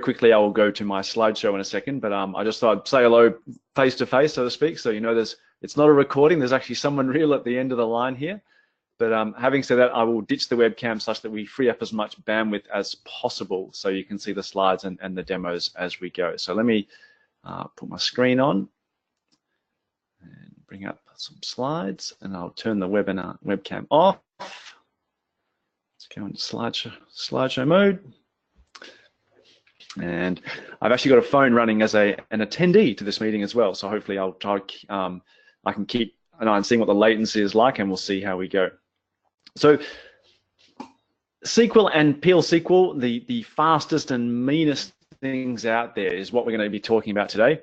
quickly, I will go to my slideshow in a second, but I just thought I'd say hello face to face, so to speak. So you know, it's not a recording. There's actually someone real at the end of the line here. But having said that, I will ditch the webcam such that we free up as much bandwidth as possible, so you can see the slides and the demos as we go. So let me put my screen on and bring up some slides, and I'll turn the webcam off. Let's go into slideshow mode. And I've actually got a phone running as an attendee to this meeting as well. So hopefully I'll try, I can keep an eye on seeing what the latency is like, and we'll see how we go. So SQL and PL SQL, the fastest and meanest things out there is what we're going to be talking about today.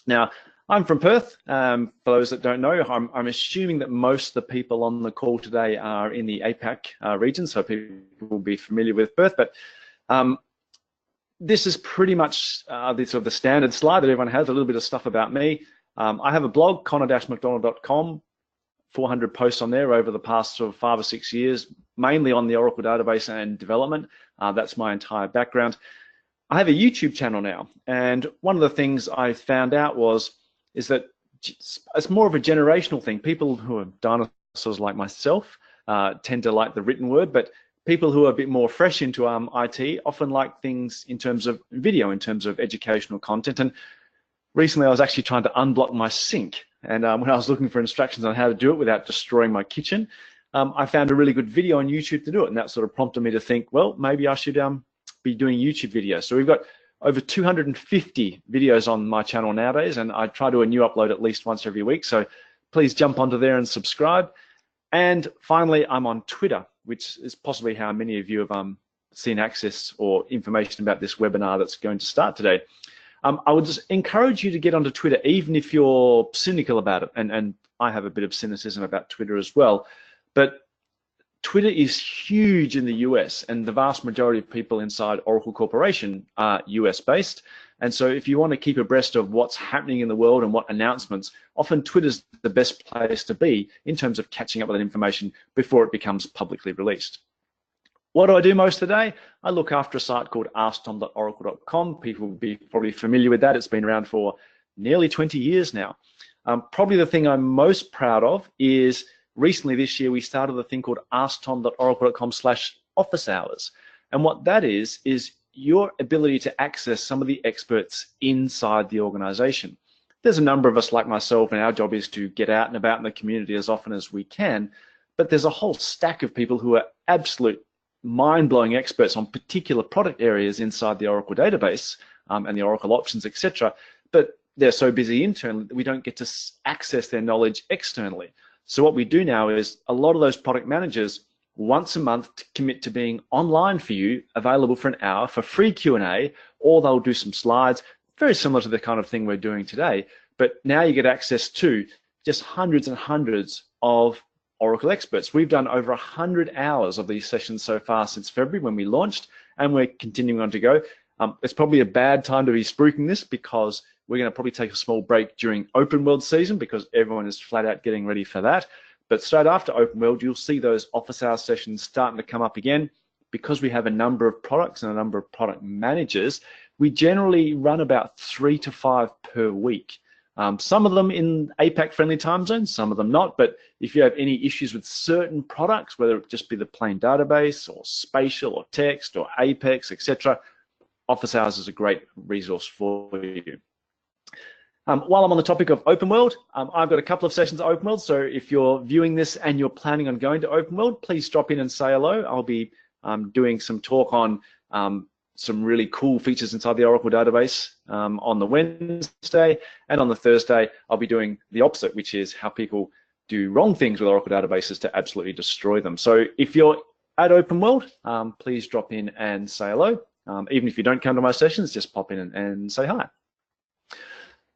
Now, I'm from Perth. For those that don't know, I'm assuming that most of the people on the call today are in the APAC region, so people will be familiar with Perth. But this is pretty much the standard slide that everyone has, a little bit of stuff about me. I have a blog, connor-mcdonald.com, 400 posts on there over the past sort of 5 or 6 years, mainly on the Oracle database and development. That's my entire background. I have a YouTube channel now, and one of the things I found out is that it's more of a generational thing. People who are dinosaurs like myself tend to like the written word, but people who are a bit more fresh into IT often like things in terms of video, in terms of educational content. And recently I was actually trying to unblock my sink. And when I was looking for instructions on how to do it without destroying my kitchen, I found a really good video on YouTube to do it. And that sort of prompted me to think, well, maybe I should be doing YouTube videos. So we've got over 250 videos on my channel nowadays, and I try to do a new upload at least once every week. So please jump onto there and subscribe. And finally, I'm on Twitter, which is possibly how many of you have seen access or information about this webinar that's going to start today. I would just encourage you to get onto Twitter, even if you're cynical about it. And I have a bit of cynicism about Twitter as well. But Twitter is huge in the US, and the vast majority of people inside Oracle Corporation are US based. And so if you want to keep abreast of what's happening in the world and what announcements, often Twitter's the best place to be in terms of catching up with that information before it becomes publicly released. What do I do most of the day? I look after a site called asktom.oracle.com. People will be probably familiar with that. It's been around for nearly 20 years now. Probably the thing I'm most proud of is recently this year we started a thing called asktom.oracle.com/office hours. And what that is your ability to access some of the experts inside the organization. There's a number of us like myself, and our job is to get out and about in the community as often as we can, but there's a whole stack of people who are absolute mind-blowing experts on particular product areas inside the Oracle database and the Oracle options, etc. But they're so busy internally that we don't get to access their knowledge externally. So what we do now is a lot of those product managers once a month to commit to being online for you, available for an hour for free Q&A, or they'll do some slides, very similar to the kind of thing we're doing today. But now you get access to just hundreds and hundreds of Oracle experts. We've done over 100 hours of these sessions so far since February when we launched, and we're continuing on to go. It's probably a bad time to be spruiking this because we're going to probably take a small break during open world season because everyone is flat out getting ready for that. But straight after open world, you'll see those office hour sessions starting to come up again. Because we have a number of products and a number of product managers, we generally run about 3 to 5 per week. Some of them in APAC friendly time zones, some of them not. But if you have any issues with certain products, whether it just be the plain database or spatial or text or Apex, etc., office hours is a great resource for you. While I'm on the topic of open world, I've got a couple of sessions at open world. So if you're viewing this and you're planning on going to open world, please drop in and say hello. I'll be doing some talk on some really cool features inside the Oracle database on the Wednesday, and on the Thursday I'll be doing the opposite, which is how people do wrong things with Oracle databases to absolutely destroy them. So if you're at open world, please drop in and say hello. Even if you don't come to my sessions, just pop in and say hi.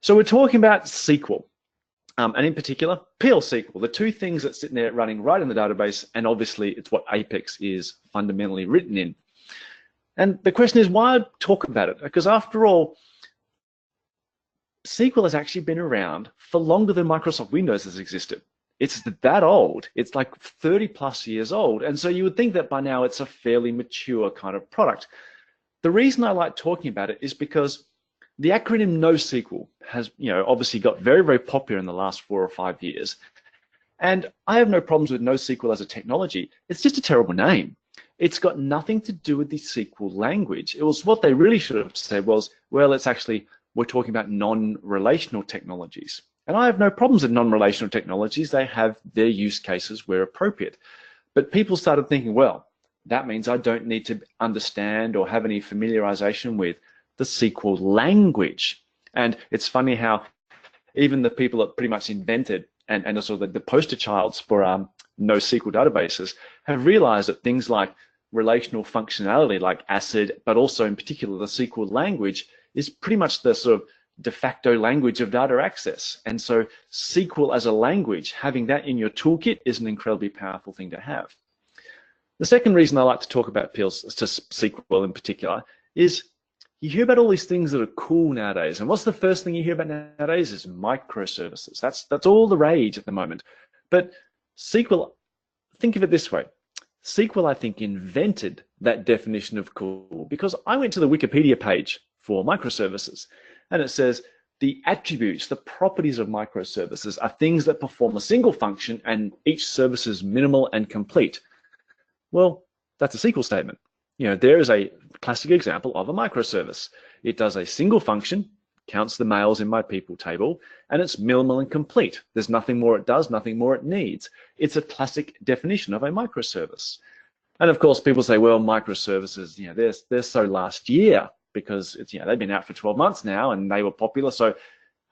So we're talking about SQL, and in particular PL SQL, the two things that sit there running right in the database, and obviously it's what Apex is fundamentally written in. And the question is, why talk about it? Because after all, SQL has actually been around for longer than Microsoft Windows has existed. It's that old. It's like 30 plus years old. And so you would think that by now it's a fairly mature kind of product. The reason I like talking about it is because the acronym NoSQL has, obviously got very, very popular in the last 4 or 5 years. And I have no problems with NoSQL as a technology. It's just a terrible name. It's got nothing to do with the SQL language. It was what they really should have said was, well, it's actually, we're talking about non-relational technologies. And I have no problems with non-relational technologies. They have their use cases where appropriate. But people started thinking, well, that means I don't need to understand or have any familiarization with the SQL language. And it's funny how even the people that pretty much invented and are sort of the poster childs for NoSQL databases have realized that things like relational functionality like ACID, but also in particular the SQL language, is pretty much the sort of de facto language of data access. And so SQL as a language, having that in your toolkit is an incredibly powerful thing to have. The second reason I like to talk about SQL in particular is you hear about all these things that are cool nowadays. And what's the first thing you hear about nowadays is microservices. That's all the rage at the moment. But SQL, think of it this way. SQL, I think, invented that definition of cool because I went to the Wikipedia page for microservices and it says the attributes, the properties of microservices are things that perform a single function and each service is minimal and complete. Well, that's a SQL statement. There is a classic example of a microservice. It does a single function, counts the males in my people table, and it's minimal and complete. There's nothing more it does, nothing more it needs. It's a classic definition of a microservice. And of course, people say, well, microservices, they're so last year because it's, they've been out for 12 months now and they were popular. So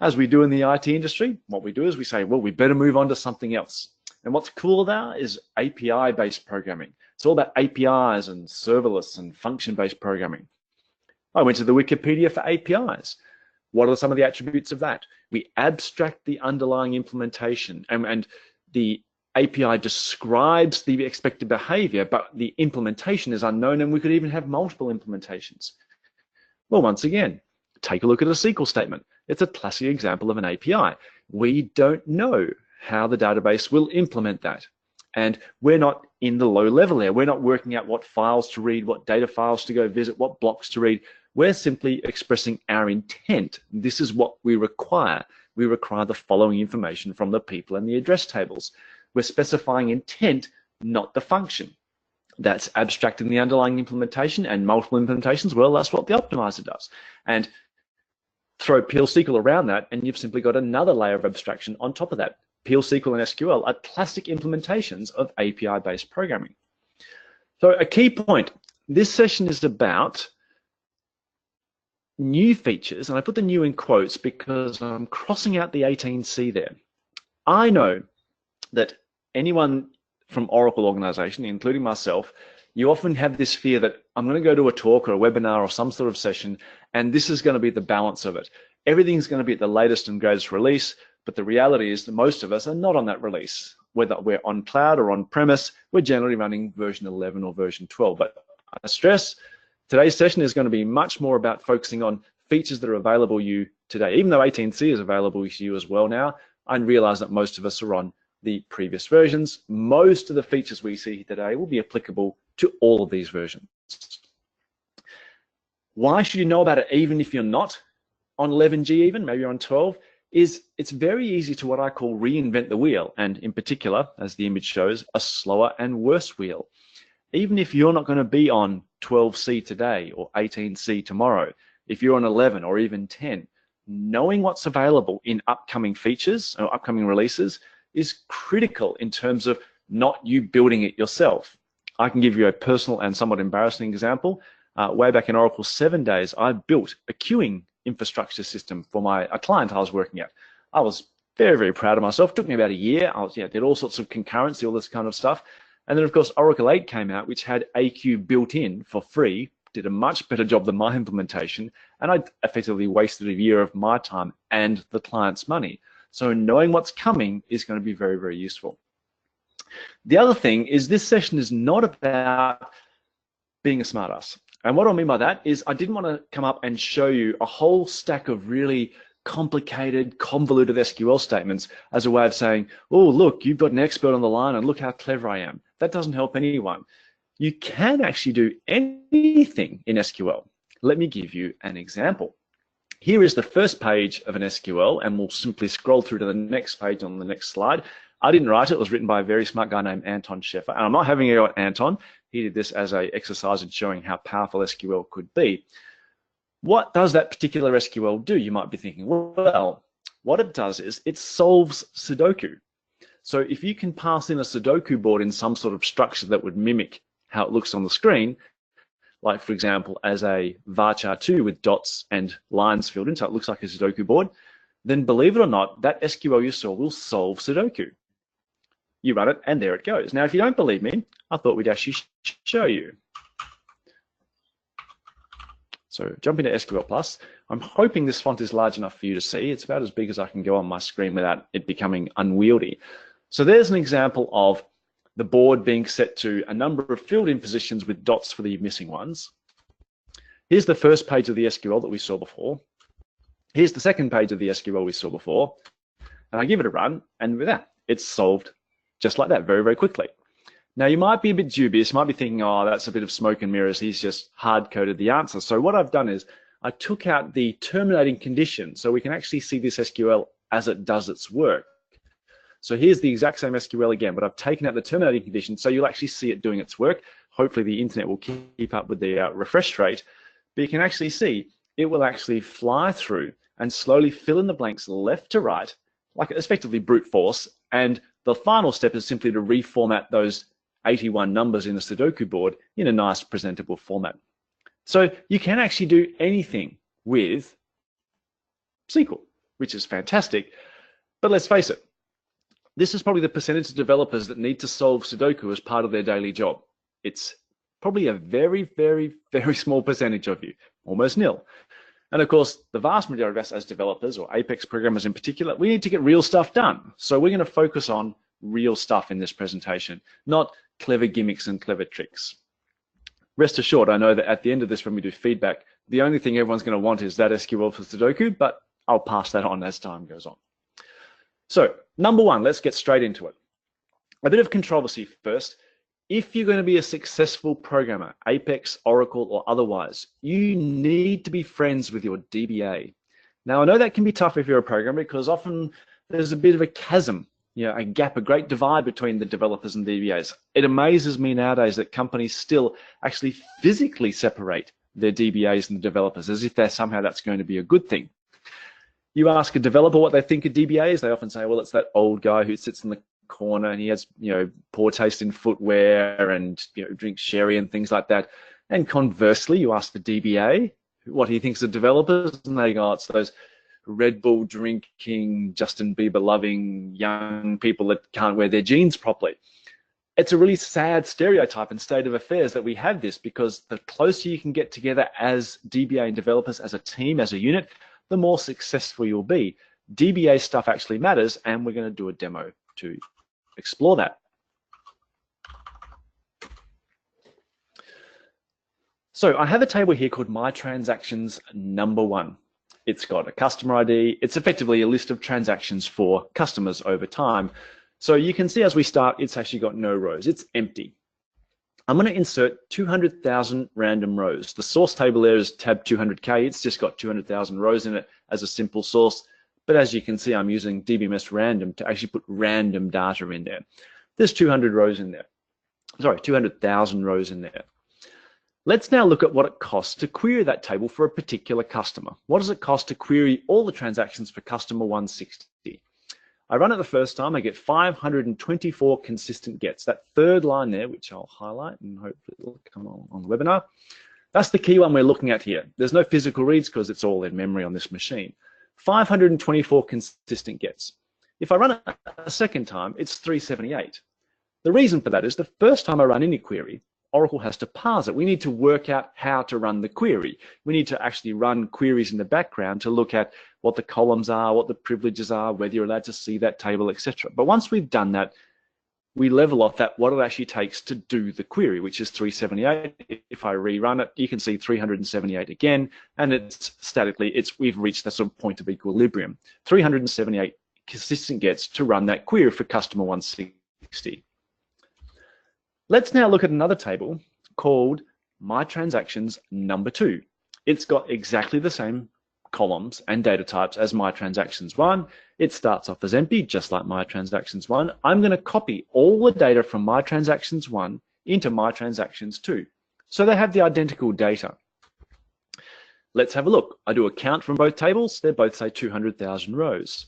as we do in the IT industry, what we do is we say, well, we better move on to something else. And what's cool about is API-based programming. It's all about APIs and serverless and function-based programming. I went to the Wikipedia for APIs. What are some of the attributes of that? We abstract the underlying implementation and the API describes the expected behavior, but the implementation is unknown and we could even have multiple implementations. Well, once again, take a look at a SQL statement. It's a classic example of an API. We don't know how the database will implement that. And we're not in the low level there. We're not working out what files to read, what data files to go visit, what blocks to read. We're simply expressing our intent. This is what we require. We require the following information from the people and the address tables. We're specifying intent, not the function. That's abstracting the underlying implementation and multiple implementations. Well, that's what the optimizer does. And throw PL SQL around that, and you've simply got another layer of abstraction on top of that. PL SQL and SQL are classic implementations of API-based programming. So a key point, this session is about new features, and I put the new in quotes because I'm crossing out the 18C there. I know that anyone from Oracle organization, including myself, you often have this fear that I'm going to go to a talk or a webinar or some sort of session, and this is going to be the balance of it. Everything's going to be at the latest and greatest release, but the reality is that most of us are not on that release. Whether we're on cloud or on premise, we're generally running version 11 or version 12. But I stress, today's session is going to be much more about focusing on features that are available to you today. Even though 18C is available to you as well now, I realize that most of us are on the previous versions. Most of the features we see today will be applicable to all of these versions. Why should you know about it even if you're not on 11G even, maybe you're on 12? Is it's very easy to what I call reinvent the wheel, and in particular, as the image shows, a slower and worse wheel. Even if you're not going to be on 12C today or 18C tomorrow, if you're on 11 or even 10, knowing what's available in upcoming features or upcoming releases is critical in terms of not you building it yourself. I can give you a personal and somewhat embarrassing example. Way back in Oracle 7 days, I built a queuing infrastructure system for a client I was working at. I was very, very proud of myself. It took me about a year. I did all sorts of concurrency, all this kind of stuff. And then, of course, Oracle 8 came out, which had AQ built in for free, did a much better job than my implementation, and I effectively wasted a year of my time and the client's money. So knowing what's coming is going to be very, very useful. The other thing is this session is not about being a smartass. And what I mean by that is I didn't want to come up and show you a whole stack of really complicated, convoluted SQL statements as a way of saying, oh, look, you've got an expert on the line and look how clever I am. That doesn't help anyone. You can actually do anything in SQL. Let me give you an example. Here is the first page of an SQL, and we'll simply scroll through to the next page on the next slide. I didn't write it. It was written by a very smart guy named Anton Sheffer. And I'm not having a go at Anton. He did this as an exercise in showing how powerful SQL could be. What does that particular SQL do? You might be thinking, well, what it does is it solves Sudoku. So if you can pass in a Sudoku board in some sort of structure that would mimic how it looks on the screen, like for example, as a varchar 2 with dots and lines filled in, so it looks like a Sudoku board, then believe it or not, that SQL you saw will solve Sudoku. You run it and there it goes. Now, if you don't believe me, I thought we'd actually show you. So jump into SQL Plus. I'm hoping this font is large enough for you to see. It's about as big as I can go on my screen without it becoming unwieldy. So there's an example of the board being set to a number of filled-in positions with dots for the missing ones. Here's the first page of the SQL that we saw before. Here's the second page of the SQL we saw before. And I give it a run, and with that, it's solved just like that, very, very quickly. Now, you might be a bit dubious. You might be thinking, oh, that's a bit of smoke and mirrors. He's just hard-coded the answer. So what I've done is I took out the terminating condition so we can actually see this SQL as it does its work. So here's the exact same SQL again, but I've taken out the terminating condition so you'll actually see it doing its work. Hopefully the internet will keep up with the refresh rate, but you can actually see it will actually fly through and slowly fill in the blanks left to right, like effectively brute force. And the final step is simply to reformat those 81 numbers in the Sudoku board in a nice presentable format. So you can actually do anything with SQL, which is fantastic. But let's face it, this is probably the percentage of developers that need to solve Sudoku as part of their daily job. It's probably a very, very, very small percentage of you, almost nil. And of course, the vast majority of us as developers, or Apex programmers in particular, we need to get real stuff done. So we're going to focus on real stuff in this presentation, not clever gimmicks and clever tricks. Rest assured, I know that at the end of this, when we do feedback, the only thing everyone's going to want is that SQL for Sudoku, but I'll pass that on as time goes on. So, number one, let's get straight into it. A bit of controversy first. If you're going to be a successful programmer, Apex, Oracle, or otherwise, you need to be friends with your DBA. Now, I know that can be tough if you're a programmer because often there's a bit of a chasm, a gap, a great divide between the developers and DBAs. It amazes me nowadays that companies still actually physically separate their DBAs and the developers as if that's going to be a good thing. You ask a developer what they think of DBAs, they often say, well, it's that old guy who sits in the corner and he has, poor taste in footwear and, drinks sherry and things like that. And conversely, you ask the DBA what he thinks of developers, and they go, oh, it's those Red Bull drinking, Justin Bieber loving young people that can't wear their jeans properly. It's a really sad stereotype and state of affairs that we have this, because the closer you can get together as DBA and developers, as a team, as a unit, the more successful you'll be. DBA stuff actually matters, and we're going to do a demo to explore that. So I have a table here called My Transactions Number 1. It's got a customer ID. It's effectively a list of transactions for customers over time. So you can see as we start, it's actually got no rows. It's empty. I'm going to insert 200,000 random rows. The source table there is tab 200K. It's just got 200,000 rows in it as a simple source. But as you can see, I'm using DBMS random to actually put random data in there. There's 200 rows in there. Sorry, 200,000 rows in there. Let's now look at what it costs to query that table for a particular customer. What does it cost to query all the transactions for customer 160? I run it the first time, I get 524 consistent gets. That third line there, which I'll highlight and hopefully it'll come on the webinar, that's the key one we're looking at here. There's no physical reads because it's all in memory on this machine. 524 consistent gets. If I run it a second time, it's 378. The reason for that is the first time I run any query, Oracle has to parse it. We need to work out how to run the query. We need to actually run queries in the background to look at what the columns are, what the privileges are, whether you're allowed to see that table, etc. But once we've done that, we level off that what it actually takes to do the query, which is 378. If I rerun it, you can see 378 again, and it's statically, we've reached that sort of point of equilibrium. 378 consistent gets to run that query for customer 160. Let's now look at another table called My Transactions Number 2. It's got exactly the same columns and data types as my transactions one. It starts off as empty, just like my transactions one. I'm going to copy all the data from my transactions one into my transactions two. So they have the identical data. Let's have a look. I do a count from both tables. They both say 200,000 rows.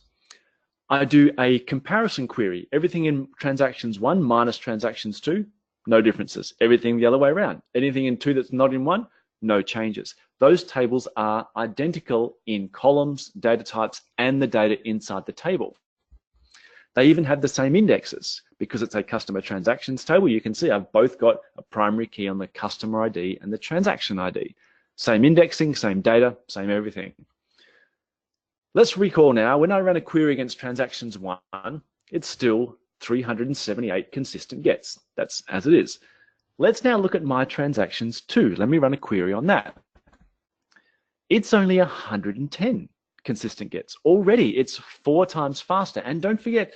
I do a comparison query. Everything in transactions one minus transactions two, no differences. Everything the other way around. Anything in two that's not in one, no changes. Those tables are identical in columns, data types, and the data inside the table. They even have the same indexes. Because it's a customer transactions table, you can see I've both got a primary key on the customer ID and the transaction ID. Same indexing, same data, same everything. Let's recall now, when I run a query against transactions one, it's still 378 consistent gets. That's as it is. Let's now look at my transactions two. Let me run a query on that. It's only 110 consistent gets. Already, it's 4 times faster. And don't forget,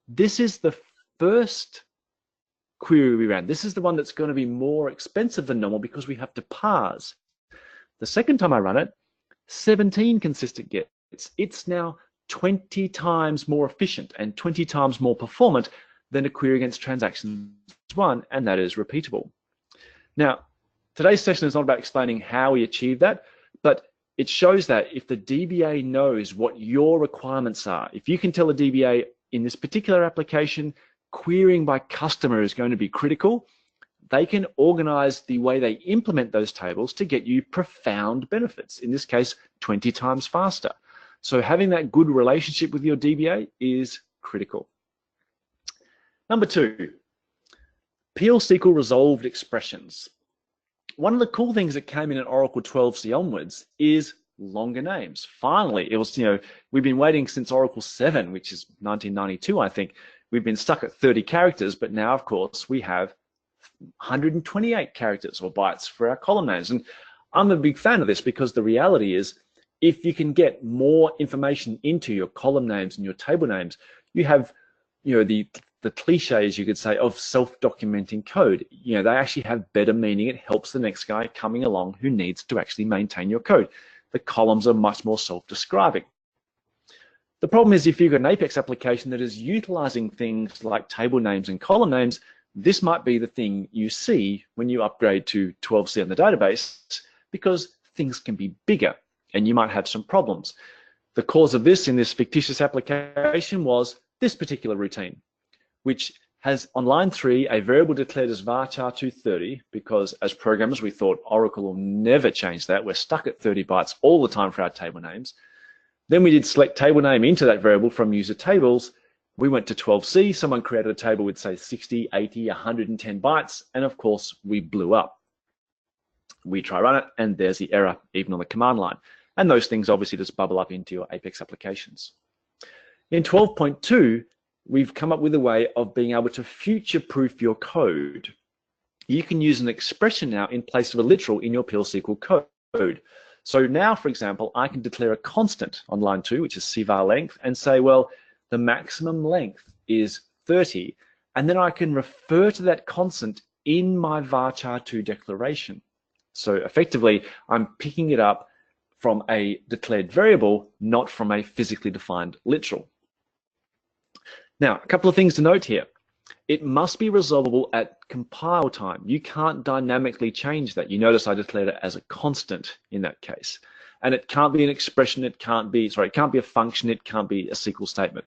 this is the first query we ran. This is the one that's going to be more expensive than normal because we have to parse. The second time I run it, 17 consistent gets. It's now 20 times more efficient and 20 times more performant than a query against transactions one, and that is repeatable. Now, today's session is not about explaining how we achieve that, but it shows that if the DBA knows what your requirements are, if you can tell a DBA in this particular application, querying by customer is going to be critical, they can organize the way they implement those tables to get you profound benefits. In this case, 20 times faster. So having that good relationship with your DBA is critical. Number 2, PL SQL resolved expressions. One of the cool things that came in Oracle 12c onwards is longer names. Finally, it was, we've been waiting since Oracle 7, which is 1992, I think. We've been stuck at 30 characters, but now, of course, we have 128 characters or bytes for our column names. And I'm a big fan of this because the reality is, if you can get more information into your column names and your table names, you have, the cliches, you could say, of self-documenting code. They actually have better meaning. It helps the next guy coming along who needs to actually maintain your code. The columns are much more self-describing. The problem is if you've got an Apex application that is utilizing things like table names and column names, this might be the thing you see when you upgrade to 12c on the database, because things can be bigger and you might have some problems. The cause of this in this fictitious application was this particular routine, which has on line 3 a variable declared as varchar 230, because as programmers we thought Oracle will never change that. We're stuck at 30 bytes all the time for our table names. Then we did select table name into that variable from user tables. We went to 12c, someone created a table with say 60, 80, 110 bytes, and of course we blew up. We try run it and there's the error even on the command line. And those things obviously just bubble up into your Apex applications. In 12.2, we've come up with a way of being able to future-proof your code. You can use an expression now in place of a literal in your PL SQL code. So now, for example, I can declare a constant on line 2, which is cvar length, and say, well, the maximum length is 30, and then I can refer to that constant in my varchar2 declaration. So effectively, I'm picking it up from a declared variable, not from a physically defined literal. Now, a couple of things to note here. It must be resolvable at compile time. You can't dynamically change that. You notice I declared it as a constant in that case. And it can't be an expression, it can't be a function, it can't be a SQL statement.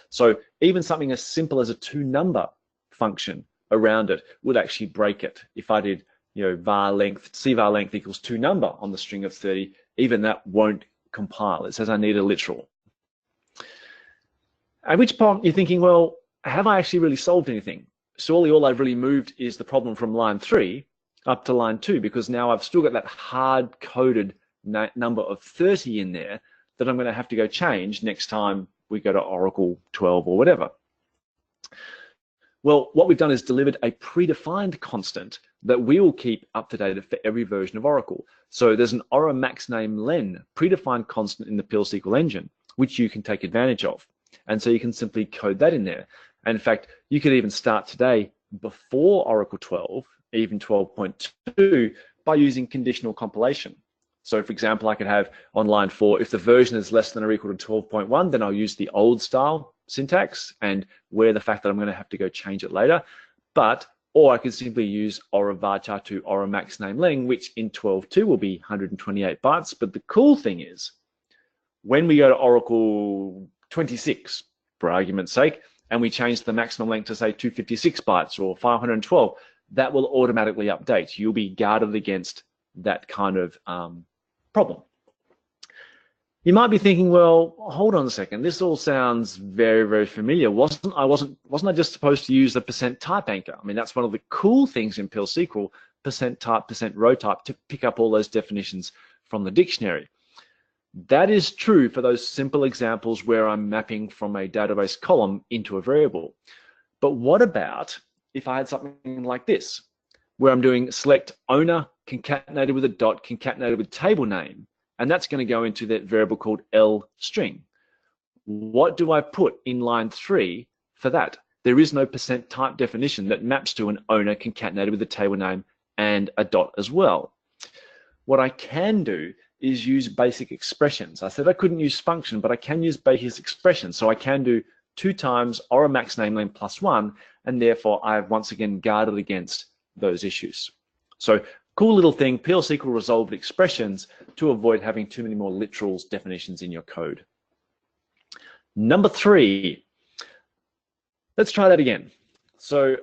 So even something as simple as a two-number function around it would actually break it. If I did, var length, cvar length equals two-number on the string of 30, even that won't compile. It says I need a literal. At which point you're thinking, well, have I actually really solved anything? Surely all I've really moved is the problem from line 3 up to line 2, because now I've still got that hard-coded number of 30 in there that I'm going to have to go change next time we go to Oracle 12 or whatever. Well, what we've done is delivered a predefined constant that we will keep up to date for every version of Oracle. So there's an Ora max name len predefined constant in the PL SQL engine, which you can take advantage of. And so you can simply code that in there. And in fact, you could even start today before Oracle 12, even 12.2, by using conditional compilation. So for example, I could have on line 4, if the version is less than or equal to 12.1, then I'll use the old style syntax and wear the fact that I'm going to have to go change it later. Or I could simply use aura varchar2 aura max name len, which in 12.2 will be 128 bytes. But the cool thing is, when we go to Oracle 26, for argument's sake, and we change the maximum length to say 256 bytes or 512, that will automatically update. You'll be guarded against that kind of problem. You might be thinking, well, hold on a second. This all sounds very, very familiar. Wasn't I just supposed to use the %type anchor? I mean, that's one of the cool things in PL SQL, %type, %row type, to pick up all those definitions from the dictionary. That is true for those simple examples where I'm mapping from a database column into a variable. But what about if I had something like this, where I'm doing select owner concatenated with a dot concatenated with table name, and that's going to go into that variable called L string. What do I put in line 3 for that? There is no %type definition that maps to an owner concatenated with a table name and a dot as well. What I can do is use basic expressions. I said I couldn't use function, but I can use basic expressions. So I can do 2 times aura max name len plus 1, and therefore I've once again guarded against those issues. So cool little thing, PL SQL resolved expressions to avoid having too many more literals definitions in your code. Number 3, let's try that again. So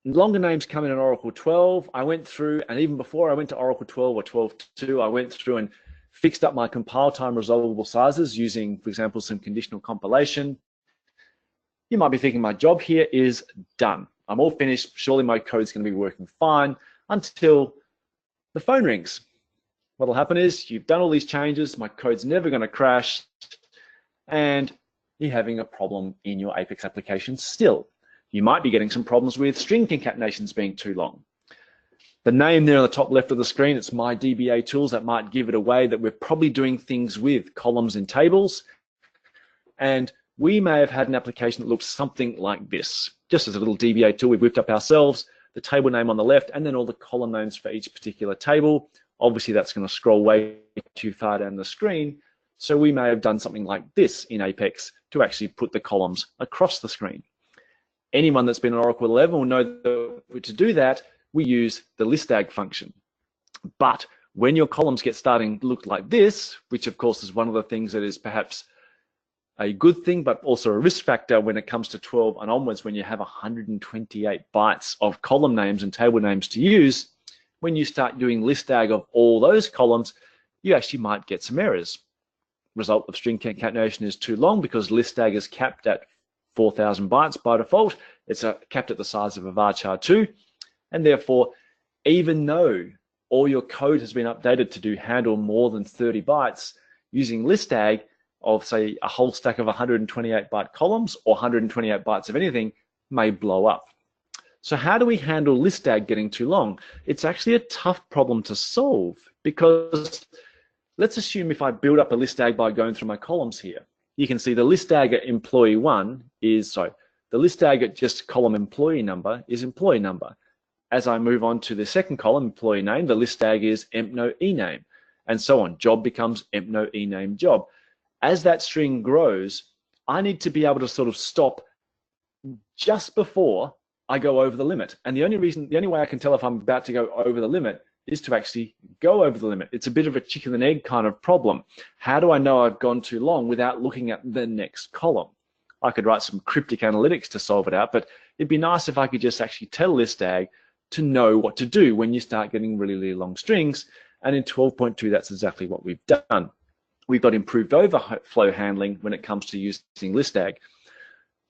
longer names come in Oracle 12. I went through, and even before I went to Oracle 12 or 12.2, I went through and fixed up my compile time resolvable sizes using, for example, some conditional compilation. You might be thinking my job here is done. I'm all finished. Surely my code's going to be working fine until the phone rings. What'll happen is you've done all these changes, my code's never going to crash, and you're having a problem in your Apex application still. You might be getting some problems with string concatenations being too long. The name there on the top left of the screen, it's my DBA tools. That might give it away that we're probably doing things with columns and tables. And we may have had an application that looks something like this. Just as a little DBA tool we've whipped up ourselves, the table name on the left, and then all the column names for each particular table. Obviously, that's going to scroll way too far down the screen. So we may have done something like this in Apex to actually put the columns across the screen. Anyone that's been in Oracle 11 will know that to do that, we use the listag function. But when your columns get starting to look like this, which of course is one of the things that is perhaps a good thing, but also a risk factor when it comes to 12 and onwards, when you have 128 bytes of column names and table names to use, when you start doing listag of all those columns, you actually might get some errors. Result of string concatenation is too long because listag is capped at 4,000 bytes by default. It's capped at the size of a varchar2, and therefore, even though all your code has been updated to handle more than 30 bytes, using listag of, say, a whole stack of 128 byte columns or 128 bytes of anything may blow up. So how do we handle listag getting too long? It's actually a tough problem to solve, because let's assume if I build up a listag by going through my columns here, you can see the listag at employee 1 is, the listag at just column employee number is employee number. As I move on to the second column, employee name, the listag is empno ename, and so on. Job becomes empno ename job. As that string grows, I need to be able to sort of stop just before I go over the limit. And the only way I can tell if I'm about to go over the limit is to actually go over the limit. It's a bit of a chicken and egg kind of problem. How do I know I've gone too long without looking at the next column? I could write some cryptic analytics to solve it out, but it'd be nice if I could just actually tell listag to know what to do when you start getting really, really long strings. And in 12.2, that's exactly what we've done. We've got improved overflow handling when it comes to using listag.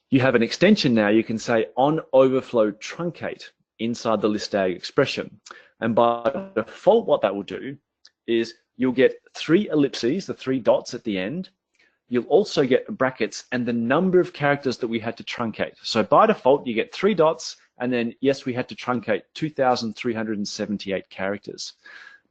You have an extension now. You can say on overflow truncate inside the listag expression. And by default, what that will do is you'll get 3 ellipses, the 3 dots at the end. You'll also get brackets and the number of characters that we had to truncate. So by default, you get 3 dots, and then yes, we had to truncate 2,378 characters.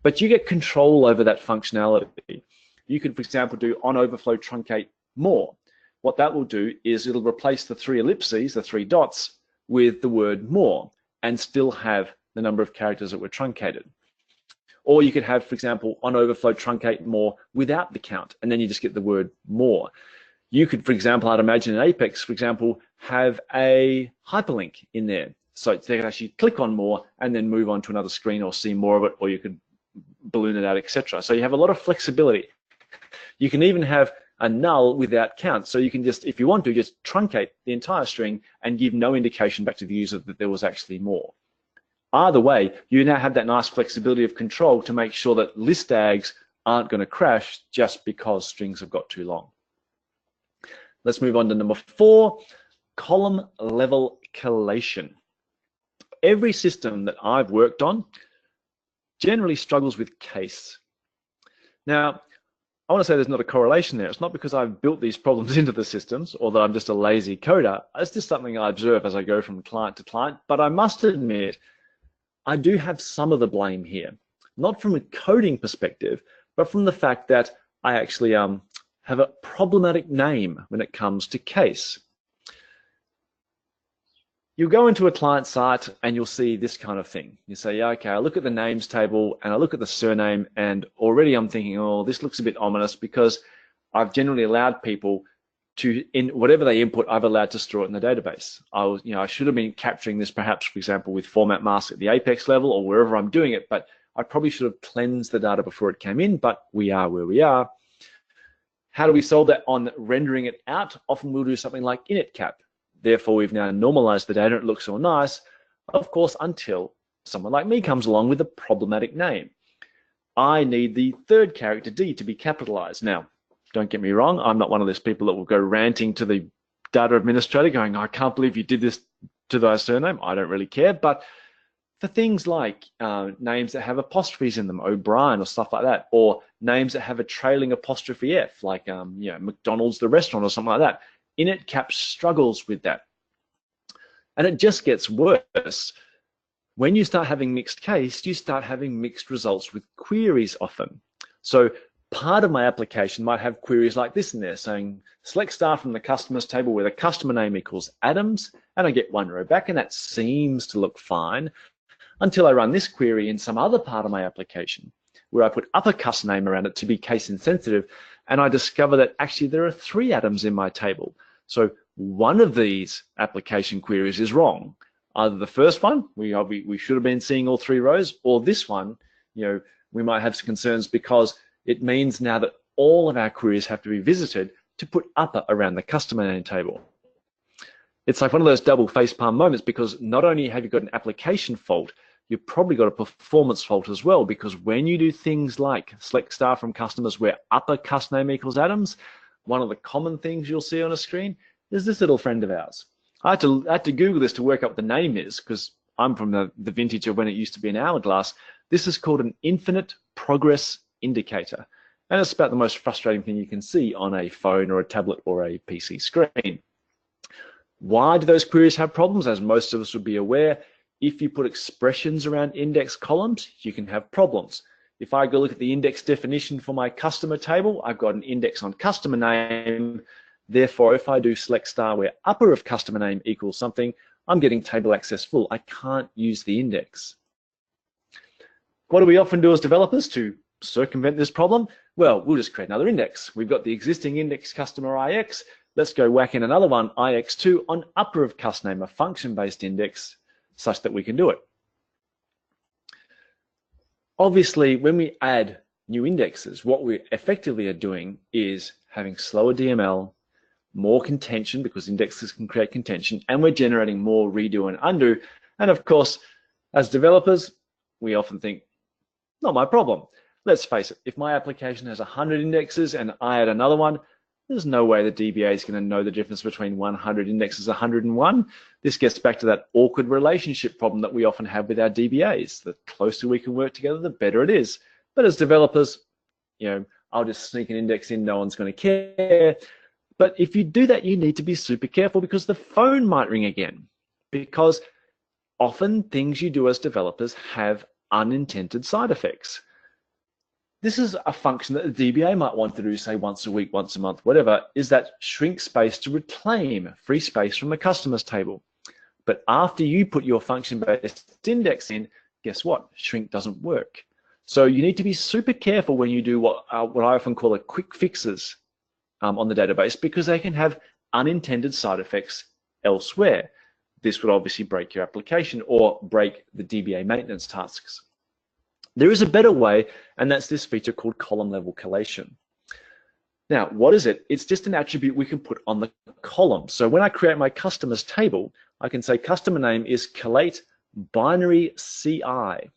But you get control over that functionality. You could, for example, do on overflow truncate more. What that will do is it'll replace the 3 ellipses, the 3 dots, with the word more, and still have the number of characters that were truncated. Or you could have, for example, on overflow truncate more without the count, and then you just get the word more. You could, for example, I'd imagine in Apex, for example, have a hyperlink in there. So they can actually click on more and then move on to another screen or see more of it, or you could balloon it out, etc. So you have a lot of flexibility. You can even have a null without count. So you can just, if you want to, just truncate the entire string and give no indication back to the user that there was actually more. Either way, you now have that nice flexibility of control to make sure that list tags aren't going to crash just because strings have got too long. Let's move on to number 4, column level collation. Every system that I've worked on generally struggles with case. Now, I want to say there's not a correlation there. It's not because I've built these problems into the systems or that I'm just a lazy coder. It's just something I observe as I go from client to client. But I must admit, I do have some of the blame here, not from a coding perspective, but from the fact that I actually have a problematic name when it comes to case. You'll go into a client site and you'll see this kind of thing. You say, yeah, okay, I look at the names table and I look at the surname, and already I'm thinking, oh, this looks a bit ominous, because I've generally allowed people to, in whatever they input, I've allowed to store it in the database. I should have been capturing this perhaps, for example, with format mask at the Apex level or wherever I'm doing it, but I probably should have cleansed the data before it came in, but we are where we are. How do we solve that on rendering it out? Often we'll do something like initcap. Therefore, we've now normalized the data. It looks all nice, of course, until someone like me comes along with a problematic name. I need the third character D to be capitalized. Now, don't get me wrong, I'm not one of those people that will go ranting to the data administrator going, I can't believe you did this to thy surname. I don't really care. But for things like names that have apostrophes in them, O'Brien or stuff like that, or names that have a trailing apostrophe F, like McDonald's the restaurant or something like that, initcap struggles with that. And it just gets worse. When you start having mixed case, you start having mixed results with queries often. So part of my application might have queries like this in there saying, select star from the customers table where the customer name equals Adams, and I get 1 row back, and that seems to look fine until I run this query in some other part of my application where I put upper customer name around it to be case insensitive, and I discover that actually there are 3 Adams in my table. So one of these application queries is wrong. Either the first one, we should have been seeing all 3 rows, or this one, we might have some concerns because it means now that all of our queries have to be visited to put upper around the customer name table. It's like one of those double facepalm moments, because not only have you got an application fault, you've probably got a performance fault as well, because when you do things like select star from customers where upper customer name equals Adams, one of the common things you'll see on a screen is this little friend of ours. I had to Google this to work out what the name is, because I'm from the vintage of when it used to be an hourglass. This is called an infinite progress indicator. And it's about the most frustrating thing you can see on a phone or a tablet or a PC screen. Why do those queries have problems? As most of us would be aware, if you put expressions around index columns, you can have problems. If I go look at the index definition for my customer table, I've got an index on customer name. Therefore, if I do select star where upper of customer name equals something, I'm getting table access full. I can't use the index. What do we often do as developers to circumvent this problem? Well, we'll just create another index. We've got the existing index customer IX. Let's go whack in another one, IX2, on upper of customer name, a function-based index, such that we can do it. Obviously, when we add new indexes, what we effectively are doing is having slower DML, more contention, because indexes can create contention, and we're generating more redo and undo. And of course, as developers, we often think, not my problem. Let's face it, if my application has 100 indexes and I add another one, there's no way the DBA is going to know the difference between 100 indexes and 101. This gets back to that awkward relationship problem that we often have with our DBAs. The closer we can work together, the better it is. But as developers, I'll just sneak an index in, no one's going to care. But if you do that, you need to be super careful, because the phone might ring again. Because often things you do as developers have unintended side effects. This is a function that the DBA might want to do, say once a week, once a month, whatever, is that shrink space to reclaim free space from the customers table. But after you put your function-based index in, guess what? Shrink doesn't work. So you need to be super careful when you do what I often call a quick fixes on the database, because they can have unintended side effects elsewhere. This would obviously break your application or break the DBA maintenance tasks. There is a better way, and that's this feature called column level collation. Now, what is it? It's just an attribute we can put on the column. So when I create my customers table, I can say customer name is collate binary CI.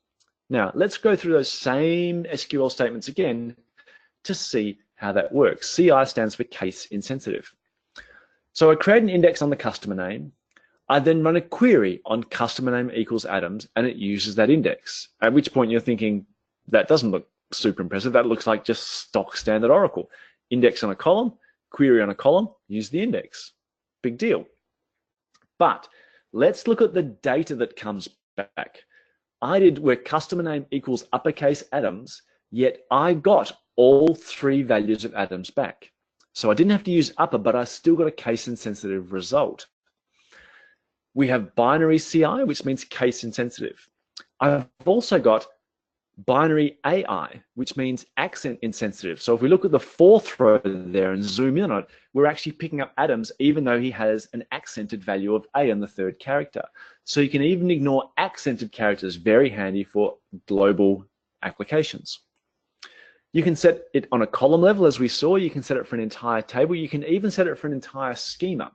Now, let's go through those same SQL statements again to see how that works. CI stands for case insensitive. So I create an index on the customer name. I then run a query on customer name equals Adams, and it uses that index. At which point you're thinking, that doesn't look super impressive. That looks like just stock standard Oracle. Index on a column, query on a column, use the index. Big deal. But let's look at the data that comes back. I did where customer name equals uppercase Adams, yet I got all three values of Adams back. So I didn't have to use upper, but I still got a case insensitive result. We have binary CI, which means case insensitive. I've also got binary AI, which means accent insensitive. So if we look at the fourth row there and zoom in on it, we're actually picking up Adams even though he has an accented value of A in the third character. So you can even ignore accented characters, very handy for global applications. You can set it on a column level, as we saw. You can set it for an entire table. You can even set it for an entire schema.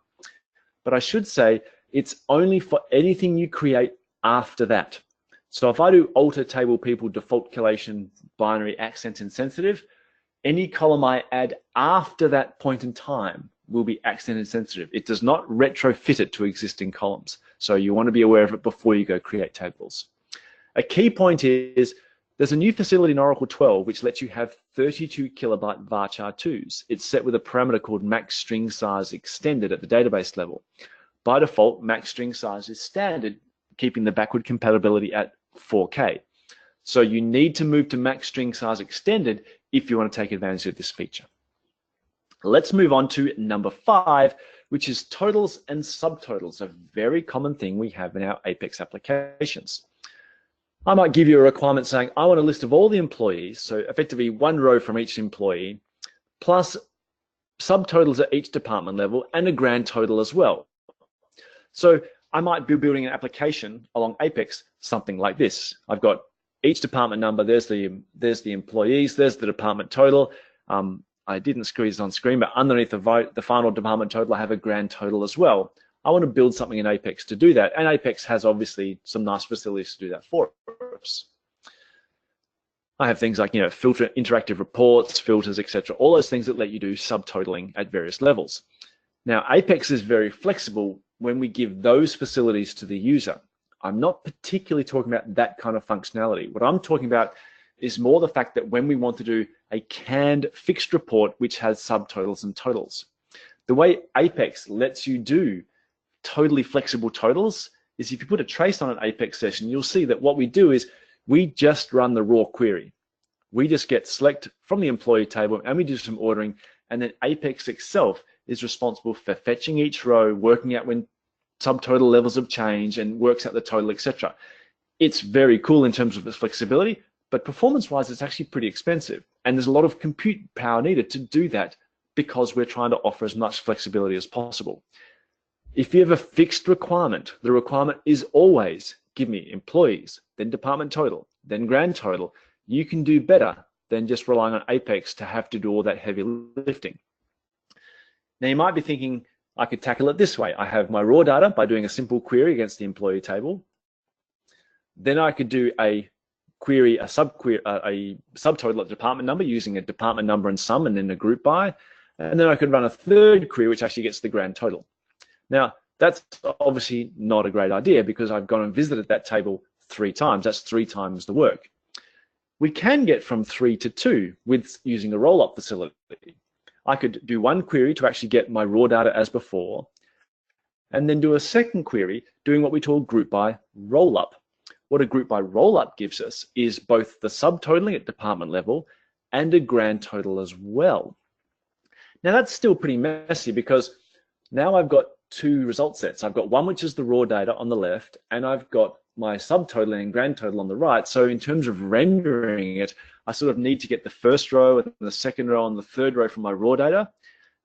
But I should say it's only for anything you create after that. So if I do alter table people default collation binary accent insensitive, any column I add after that point in time will be accent insensitive. It does not retrofit it to existing columns. So you want to be aware of it before you go create tables. A key point is there's a new facility in Oracle 12 which lets you have 32 kilobyte varchar 2s. It's set with a parameter called max string size extended at the database level. By default, max string size is standard, keeping the backward compatibility at 4K. So you need to move to max string size extended if you want to take advantage of this feature. Let's move on to number 5, which is totals and subtotals, a very common thing we have in our Apex applications. I might give you a requirement saying, I want a list of all the employees, so effectively one row from each employee, plus subtotals at each department level and a grand total as well. So I might be building an application along Apex, something like this. I've got each department number, there's the employees, there's the department total. I didn't squeeze it on screen, but underneath the final department total, I have a grand total as well. I want to build something in Apex to do that, and Apex has obviously some nice facilities to do that for us. I have things like, filter interactive reports, filters, etc. All those things that let you do subtotaling at various levels. Now, Apex is very flexible when we give those facilities to the user. I'm not particularly talking about that kind of functionality. What I'm talking about is more the fact that when we want to do a canned fixed report which has subtotals and totals. The way Apex lets you do totally flexible totals is if you put a trace on an Apex session, you'll see that what we do is we just run the raw query. We just get select from the employee table and we do some ordering, and then Apex itself is responsible for fetching each row, working out when subtotal levels have changed and works out the total, etc. It's very cool in terms of its flexibility, but performance-wise, it's actually pretty expensive. And there's a lot of compute power needed to do that because we're trying to offer as much flexibility as possible. If you have a fixed requirement, the requirement is always give me employees, then department total, then grand total. You can do better than just relying on Apex to have to do all that heavy lifting. Now you might be thinking, I could tackle it this way. I have my raw data by doing a simple query against the employee table. Then I could do a query, a subtotal at department number using a department number and sum and then a group by. And then I could run a third query which actually gets the grand total. Now, that's obviously not a great idea because I've gone and visited that table 3 times. That's 3 times the work. We can get from 3 to 2 with using a roll-up facility. I could do one query to actually get my raw data as before, and then do a second query doing what we call group by roll-up. What a group by roll-up gives us is both the subtotaling at department level and a grand total as well. Now that's still pretty messy because now I've got two result sets. I've got one which is the raw data on the left, and I've got my subtotal and grand total on the right. So in terms of rendering it, I sort of need to get the first row and the second row and the third row from my raw data.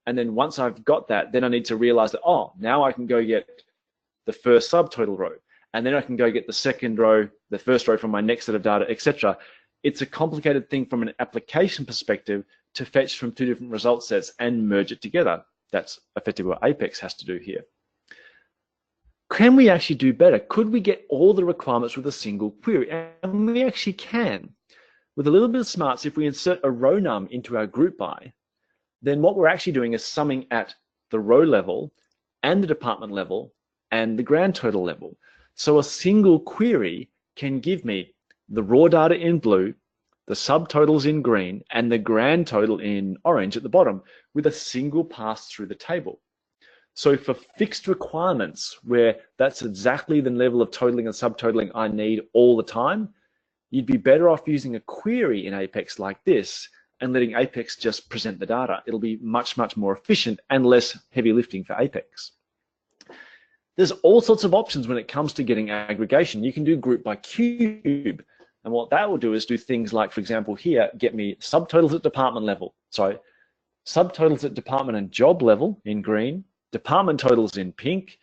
And then once I've got that, then I need to realize that, oh, now I can go get the first subtotal row. And then I can go get the second row, the first row from my next set of data, etc. It's a complicated thing from an application perspective to fetch from two different result sets and merge it together. That's effectively what Apex has to do here. Can we actually do better? Could we get all the requirements with a single query? And we actually can. With a little bit of smarts, if we insert a row num into our group by, then what we're actually doing is summing at the row level and the department level and the grand total level. So a single query can give me the raw data in blue, the subtotals in green, and the grand total in orange at the bottom with a single pass through the table. So for fixed requirements where that's exactly the level of totaling and subtotaling I need all the time, you'd be better off using a query in Apex like this and letting Apex just present the data. It'll be much, much more efficient and less heavy lifting for Apex. There's all sorts of options when it comes to getting aggregation. You can do group by cube. And what that will do is do things like, for example, here, get me subtotals at department level. Sorry, subtotals at department and job level in green, department totals in pink,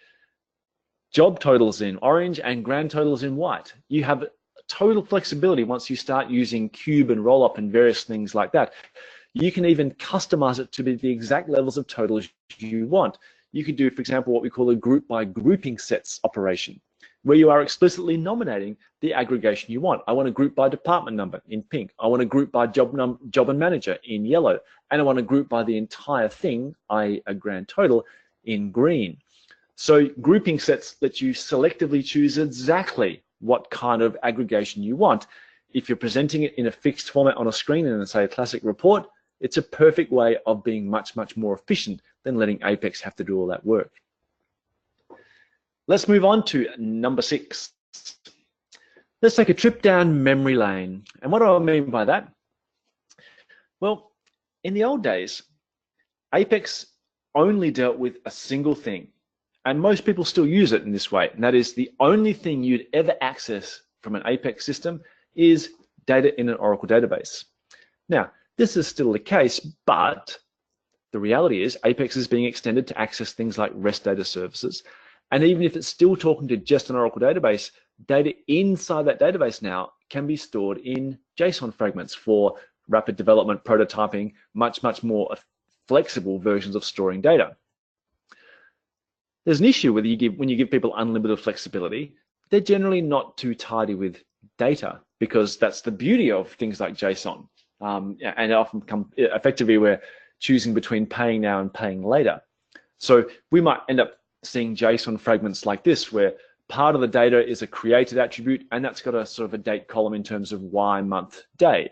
job totals in orange, and grand totals in white. You have total flexibility once you start using cube and roll up and various things like that. You can even customize it to be the exact levels of totals you want. You could do, for example, what we call a group by grouping sets operation, where you are explicitly nominating the aggregation you want. I want a group by department number in pink. I want a group by job and manager in yellow. And I want a group by the entire thing, i.e. a grand total, in green. So grouping sets let you selectively choose exactly what kind of aggregation you want. If you're presenting it in a fixed format on a screen in, say, a classic report, it's a perfect way of being much, much more efficient than letting Apex have to do all that work. Let's move on to number 6. Let's take a trip down memory lane. And what do I mean by that? Well, in the old days, Apex only dealt with a single thing. And most people still use it in this way. And that is the only thing you'd ever access from an Apex system is data in an Oracle database. Now, this is still the case, but the reality is Apex is being extended to access things like REST data services. And even if it's still talking to just an Oracle database, data inside that database now can be stored in JSON fragments for rapid development, prototyping, much, much more flexible versions of storing data. There's an issue when you give people unlimited flexibility. They're generally not too tidy with data, because that's the beauty of things like JSON. And it often come effectively we're choosing between paying now and paying later. So we might end up seeing JSON fragments like this, where part of the data is a created attribute, and that's got a sort of a date column in terms of Y, month, day.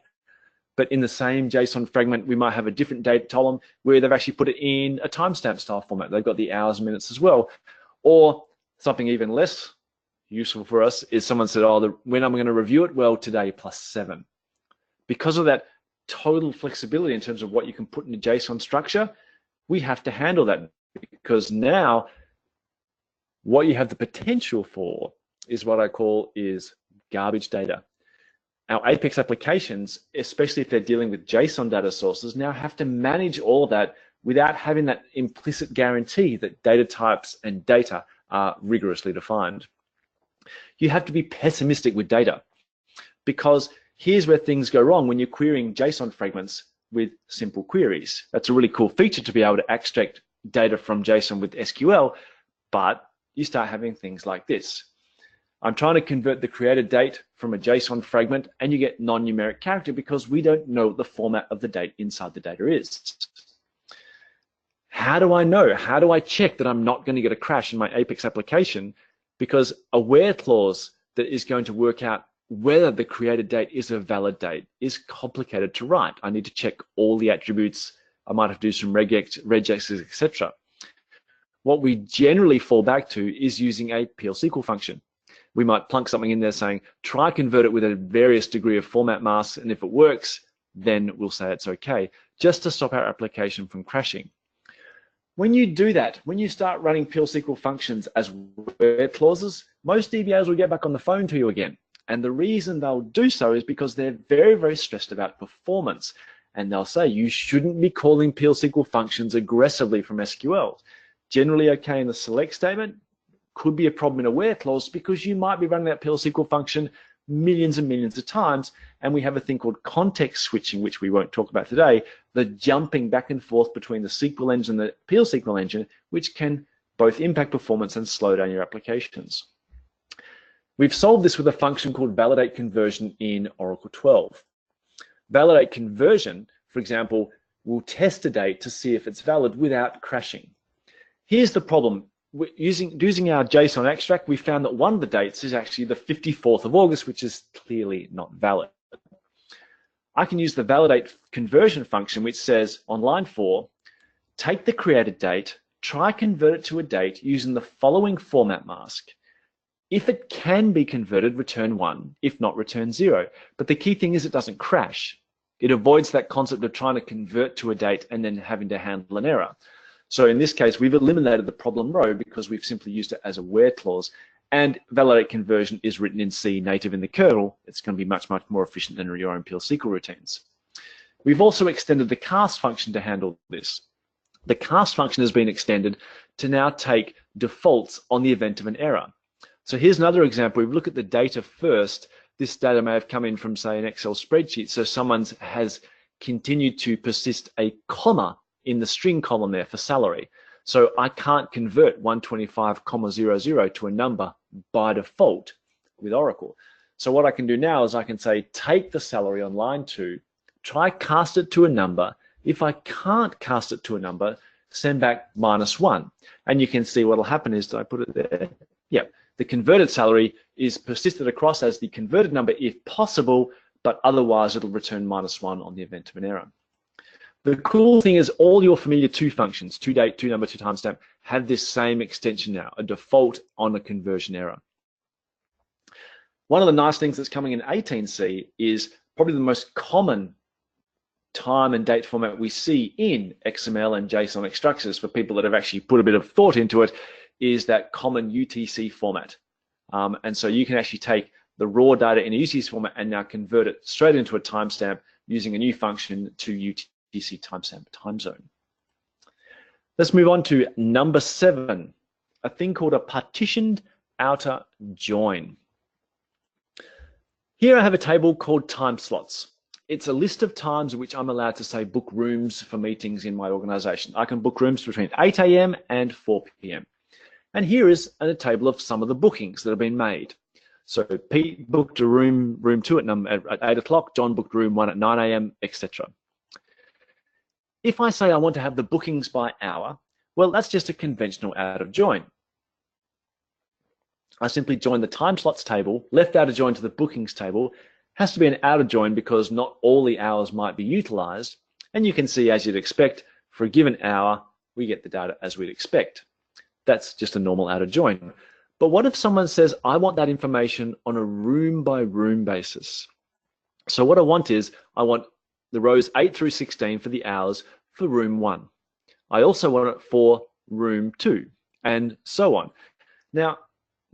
But in the same JSON fragment, we might have a different date column where they've actually put it in a timestamp style format. They've got the hours and minutes as well. Or something even less useful for us is someone said, oh, when I'm going to review it? Well, today +7. Because of that total flexibility in terms of what you can put in a JSON structure, we have to handle that, because now what you have the potential for is what I call is garbage data. Our Apex applications, especially if they're dealing with JSON data sources, now have to manage all of that without having that implicit guarantee that data types and data are rigorously defined. You have to be pessimistic with data, because here's where things go wrong when you're querying JSON fragments with simple queries. That's a really cool feature to be able to extract data from JSON with SQL, but you start having things like this. I'm trying to convert the created date from a JSON fragment, and you get non-numeric character because we don't know what the format of the date inside the data is. How do I know? How do I check that I'm not going to get a crash in my Apex application? Because a where clause that is going to work out whether the created date is a valid date is complicated to write. I need to check all the attributes. I might have to do some regexes, etc. What we generally fall back to is using a PL SQL function. We might plunk something in there saying, try convert it with a various degree of format masks, and if it works, then we'll say it's okay, just to stop our application from crashing. When you do that, when you start running PL SQL functions as where clauses, most DBAs will get back on the phone to you again. And the reason they'll do so is because they're very, very stressed about performance. And they'll say you shouldn't be calling PL SQL functions aggressively from SQL. Generally okay in the select statement, could be a problem in a where clause because you might be running that PL SQL function millions and millions of times, and we have a thing called context switching, which we won't talk about today, the jumping back and forth between the SQL engine and the PL SQL engine, which can both impact performance and slow down your applications. We've solved this with a function called validate conversion in Oracle 12. Validate conversion, for example, will test a date to see if it's valid without crashing. Here's the problem. Using our JSON extract, we found that one of the dates is actually the 54th of August, which is clearly not valid. I can use the validate conversion function, which says on line 4, take the created date, try convert it to a date using the following format mask. If it can be converted, return 1. If not, return 0. But the key thing is it doesn't crash. It avoids that concept of trying to convert to a date and then having to handle an error. So in this case, we've eliminated the problem row because we've simply used it as a where clause, and validate conversion is written in C native in the kernel. It's going to be much, much more efficient than your own PL SQL routines. We've also extended the cast function to handle this. The cast function has been extended to now take defaults on the event of an error. So here's another example. We look at the data first. This data may have come in from, say, an Excel spreadsheet. So someone has continued to persist a comma in the string column there for salary. So I can't convert 125,00 to a number by default with Oracle. So what I can do now is I can say, take the salary on line 2, try cast it to a number. If I can't cast it to a number, send back -1. And you can see what will happen is, did I put it there? Yeah, the converted salary is persisted across as the converted number if possible, but otherwise it'll return -1 on the event of an error. The cool thing is all your familiar to functions, to date, to number, to timestamp, have this same extension now, a default on a conversion error. One of the nice things that's coming in 18C is probably the most common time and date format we see in XML and JSON structures for people that have actually put a bit of thought into it is that common UTC format. And so you can actually take the raw data in a UTC format and now convert it straight into a timestamp using a new function to UTC timestamp time zone. Let's move on to number 7, a thing called a partitioned outer join. Here I have a table called time slots. It's a list of times in which I'm allowed to say book rooms for meetings in my organization. I can book rooms between 8 a.m. and 4 p.m. And here is a table of some of the bookings that have been made. So Pete booked a room 2 at 8 o'clock, John booked room 1 at 9 a.m., etc. If I say I want to have the bookings by hour, well, that's just a conventional outer join. I simply join the time slots table, left outer join to the bookings table. Has to be an outer join because not all the hours might be utilized. And you can see, as you'd expect, for a given hour, we get the data as we'd expect. That's just a normal outer join. But what if someone says, I want that information on a room by room basis? So what I want is, I want the rows 8 through 16 for the hours for room 1. I also want it for room 2, and so on. Now,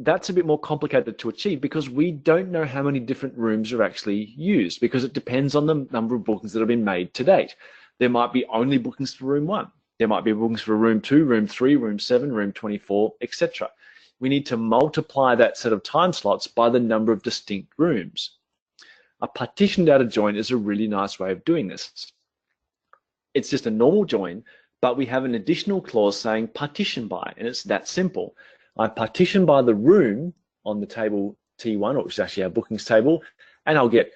that's a bit more complicated to achieve because we don't know how many different rooms are actually used because it depends on the number of bookings that have been made to date. There might be only bookings for room 1. There might be bookings for room 2, room 3, room 7, room 24, etc. We need to multiply that set of time slots by the number of distinct rooms. A partitioned outer join is a really nice way of doing this. It's just a normal join, but we have an additional clause saying partition by, and it's that simple. I partition by the room on the table T1, which is actually our bookings table, and I'll get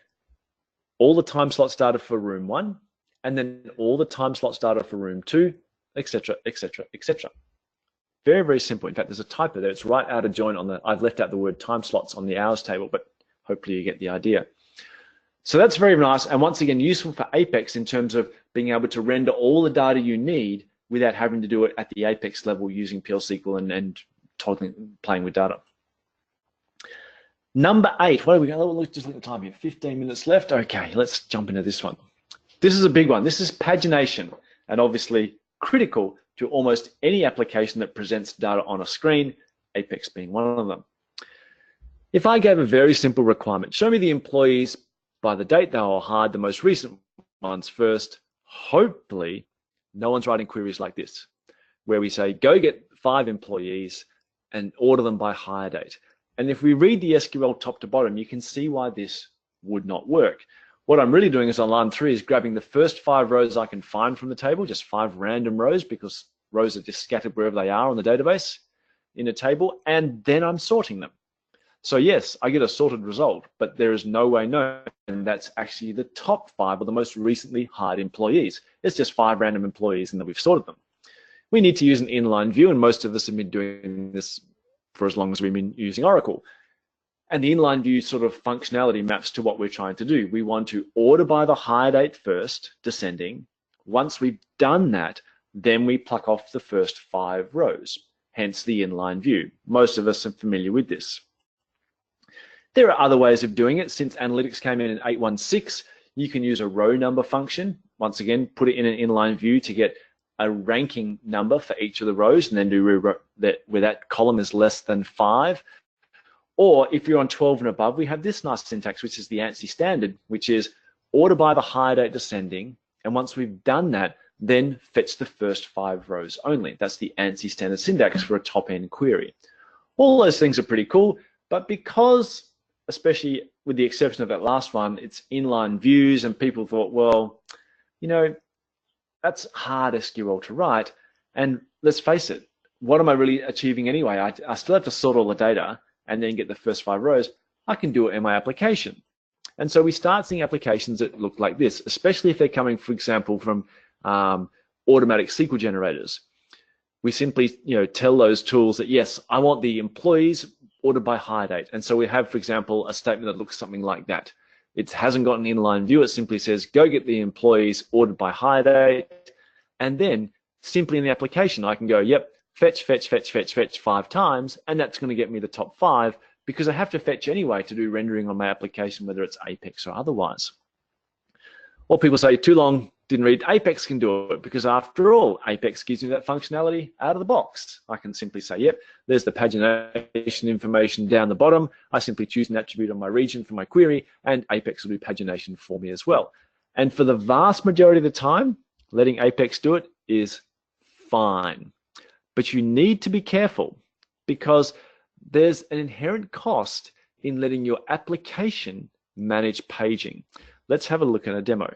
all the time slots data for room 1, and then all the time slots data for room 2, etc., etc., etc. Very, very simple. In fact, there's a typo there. It's right outer join on the, I've left out the word time slots on the hours table, but hopefully you get the idea. So that's very nice, and once again, useful for Apex in terms of being able to render all the data you need without having to do it at the Apex level using PL SQL and playing with data. Number 8, what are we going to look? Just look at the time here. 15 minutes left. Okay, let's jump into this one. This is a big one. This is pagination, and obviously critical to almost any application that presents data on a screen, Apex being one of them. If I gave a very simple requirement, show me the employees by the date they were hired, the most recent ones first, hopefully no one's writing queries like this, where we say, go get 5 employees and order them by hire date. And if we read the SQL top to bottom, you can see why this would not work. What I'm really doing is on line 3 is grabbing the first 5 rows I can find from the table, just 5 random rows, because rows are just scattered wherever they are on the database in a table, and then I'm sorting them. So yes, I get a sorted result, but there is no way knowing that's actually the top 5 or the most recently hired employees. It's just 5 random employees and then we've sorted them. We need to use an inline view, and most of us have been doing this for as long as we've been using Oracle. And the inline view sort of functionality maps to what we're trying to do. We want to order by the hire date first, descending. Once we've done that, then we pluck off the first 5 rows, hence the inline view. Most of us are familiar with this. There are other ways of doing it. Since analytics came in 8.16, you can use a row number function. Once again, put it in an inline view to get a ranking number for each of the rows, and then do that where that column is less than 5. Or if you're on 12 and above, we have this nice syntax, which is the ANSI standard, which is order by the hire date descending. And once we've done that, then fetch the first 5 rows only. That's the ANSI standard syntax for a top-end query. All those things are pretty cool, but because, especially with the exception of that last one, it's inline views, and people thought, well, you know, that's hard SQL to write. And let's face it, what am I really achieving anyway? I still have to sort all the data and then get the first 5 rows. I can do it in my application. And so we start seeing applications that look like this, especially if they're coming, for example, from automatic SQL generators. We simply, tell those tools that, yes, I want the employees ordered by hire date. And so we have, for example, a statement that looks something like that. It hasn't got an inline view. It simply says, go get the employees ordered by hire date. And then simply in the application, I can go, yep, fetch 5 times. And that's going to get me the top 5, because I have to fetch anyway to do rendering on my application, whether it's Apex or otherwise. Or people say, too long, didn't read. Apex can do it, because after all, Apex gives me that functionality out of the box. I can simply say, yep, there's the pagination information down the bottom. I simply choose an attribute on my region for my query, and Apex will do pagination for me as well. And for the vast majority of the time, letting Apex do it is fine. But you need to be careful, because there's an inherent cost in letting your application manage paging. Let's have a look at a demo.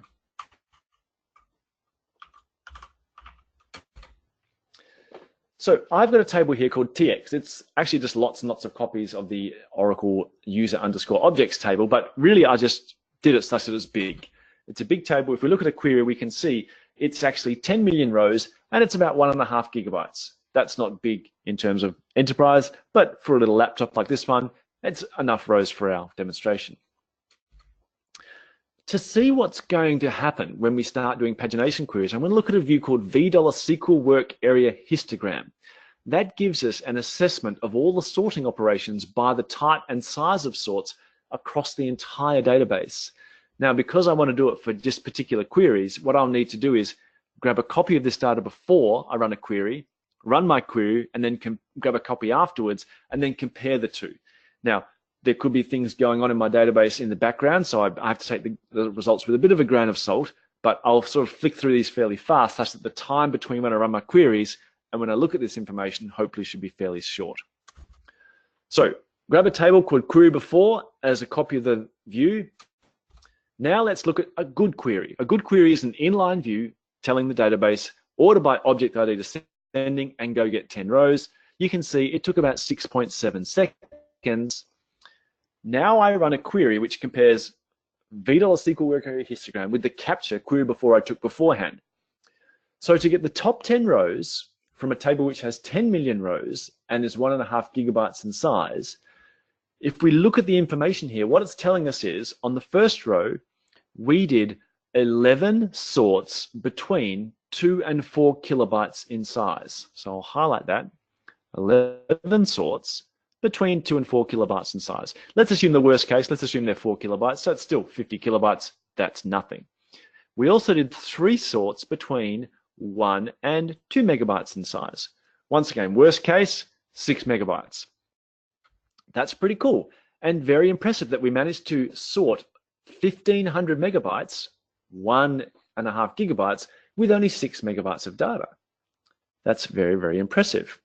So I've got a table here called TX. It's actually just lots and lots of copies of the Oracle user_objects table, but really I just did it such that it's big. It's a big table. If we look at a query, we can see it's actually 10 million rows, and it's about 1.5 gigabytes. That's not big in terms of enterprise, but for a little laptop like this one, it's enough rows for our demonstration. To see what's going to happen when we start doing pagination queries, I'm going to look at a view called $SQL Work Area Histogram. That gives us an assessment of all the sorting operations by the type and size of sorts across the entire database. Now, because I want to do it for just particular queries, what I'll need to do is grab a copy of this data before I run a query, run my query, and then grab a copy afterwards, and then compare the two. Now, there could be things going on in my database in the background, so I have to take the results with a bit of a grain of salt, but I'll sort of flick through these fairly fast, such that the time between when I run my queries and when I look at this information hopefully should be fairly short. So grab a table called query before as a copy of the view. Now let's look at a good query. A good query is an inline view telling the database order by object ID descending and go get 10 rows. You can see it took about 6.7 seconds. Now I run a query which compares $SQL Work Area Histogram with the capture query before I took beforehand. So to get the top 10 rows from a table which has 10 million rows and is 1.5 gigabytes in size, if we look at the information here, what it's telling us is on the first row, we did 11 sorts between 2 and 4 kilobytes in size. So I'll highlight that, 11 sorts between 2 and 4 kilobytes in size. Let's assume the worst case, let's assume they're 4 kilobytes, so it's still 50 kilobytes, that's nothing. We also did 3 sorts between 1 and 2 megabytes in size. Once again, worst case, 6 megabytes. That's pretty cool and very impressive that we managed to sort 1,500 megabytes, 1.5 gigabytes, with only 6 megabytes of data. That's very, very impressive.